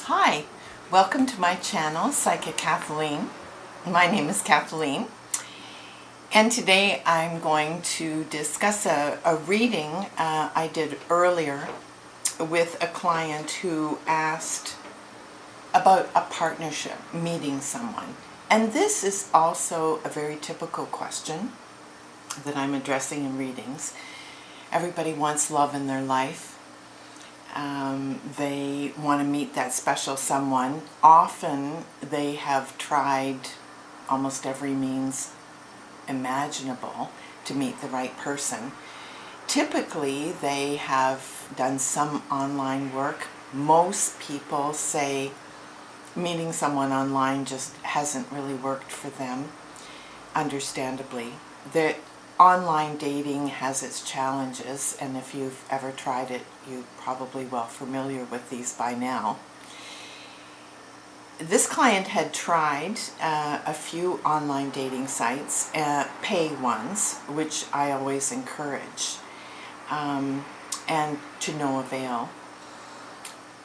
Hi, welcome to my channel, Psychic Kathleen. My name is Kathleen, and today I'm going to discuss a reading I did earlier with a client who asked about a partnership, meeting someone. And this is also a very typical question that I'm addressing in readings. Everybody wants love in their life. They want to meet that special someone. Often they have tried almost every means imaginable to meet the right person. Typically they have done some online work. Most people say meeting someone online just hasn't really worked for them, understandably. The online dating has its challenges, and if you've ever tried it, you're probably well familiar with these by now. This client had tried a few online dating sites, pay ones, which I always encourage, and to no avail.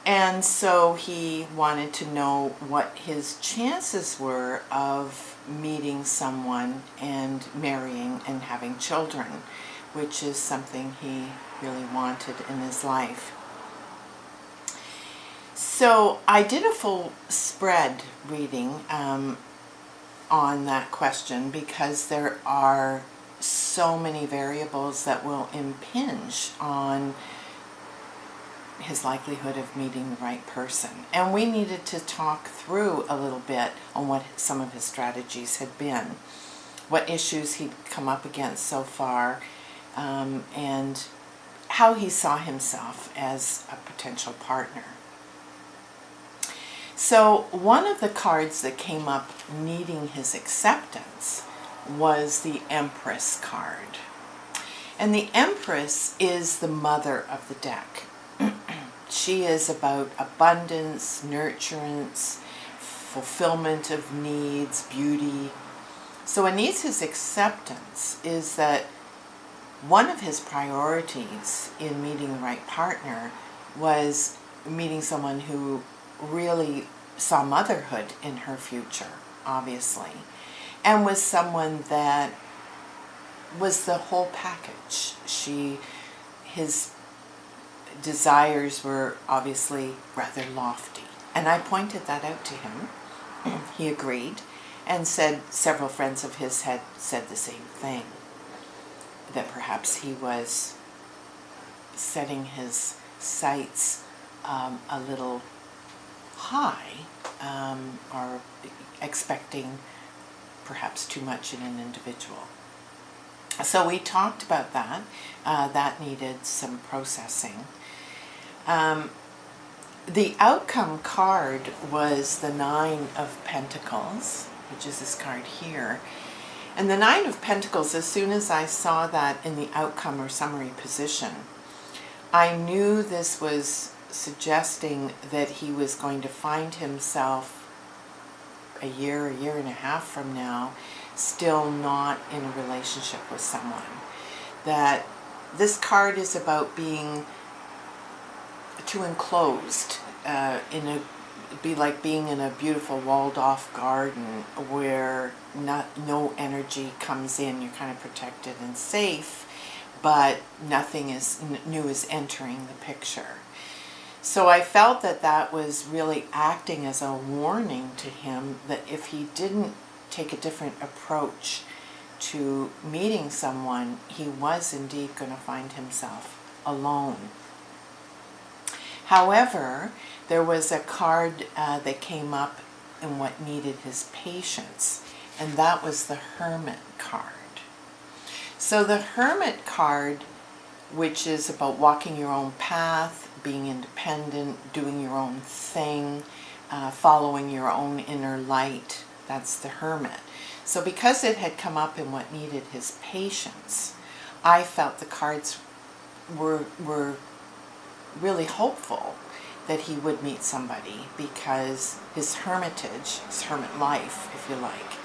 And so he wanted to know what his chances were of meeting someone and marrying and having children, which is something he really wanted in his life. So I did a full spread reading on that question because there are so many variables that will impinge on his likelihood of meeting the right person. And we needed to talk through a little bit on what some of his strategies had been, what issues he'd come up against so far, and how he saw himself as a potential partner. So one of the cards that came up needing his acceptance was the Empress card. And the Empress is the mother of the deck. She is about abundance, nurturance, fulfillment of needs, beauty. So what needs his acceptance is that one of his priorities in meeting the right partner was meeting someone who really saw motherhood in her future, obviously, and was someone that was the whole package. His desires were obviously rather lofty, and I pointed that out to him. He agreed and said several friends of his had said the same thing, that perhaps he was setting his sights a little high, or expecting perhaps too much in an individual. So we talked about that. That needed some processing. The outcome card was the Nine of Pentacles, which is this card here. And the Nine of Pentacles, as soon as I saw that in the outcome or summary position, I knew this was suggesting that he was going to find himself a year and a half from now still not in a relationship with someone. That this card is about being too enclosed, be like being in a beautiful walled-off garden where no energy comes in. You're kind of protected and safe, but nothing new is entering the picture. So I felt that that was really acting as a warning to him that if he didn't take a different approach to meeting someone, he was indeed going to find himself alone. However, there was a card that came up in what needed his patience, and that was the Hermit card. So the Hermit card, which is about walking your own path, being independent, doing your own thing, following your own inner light, that's the Hermit. So because it had come up in what needed his patience, I felt the cards were really hopeful that he would meet somebody, because his hermitage, his hermit life, if you like,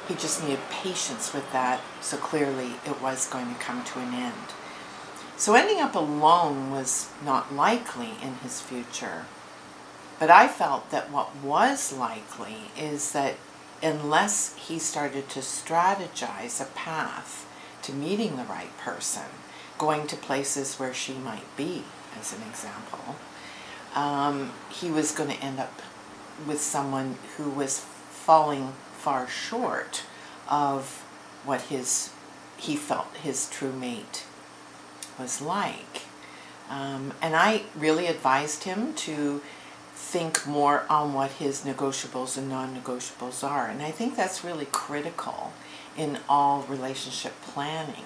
he just needed patience with that, so clearly it was going to come to an end. So ending up alone was not likely in his future, But I felt that what was likely is that unless he started to strategize a path to meeting the right person, going to places where she might be, as an example, he was going to end up with someone who was falling far short of what he felt his true mate was like. And I really advised him to think more on what his negotiables and non-negotiables are. And I think that's really critical in all relationship planning.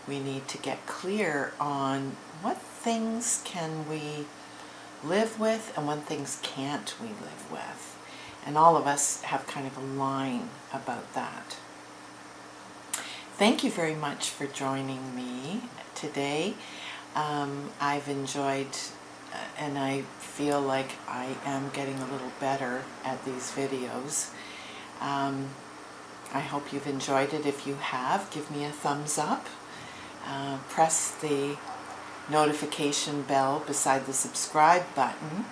We need to get clear on what things can we live with and what things can't we live with. And all of us have kind of a line about that. Thank you very much for joining me today. I've enjoyed and I feel like I am getting a little better at these videos. I hope you've enjoyed it. If you have, give me a thumbs up. Press the notification bell beside the subscribe button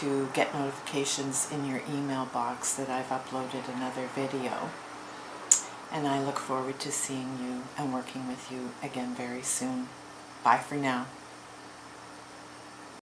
to get notifications in your email box that I've uploaded another video. And I look forward to seeing you and working with you again very soon. Bye for now.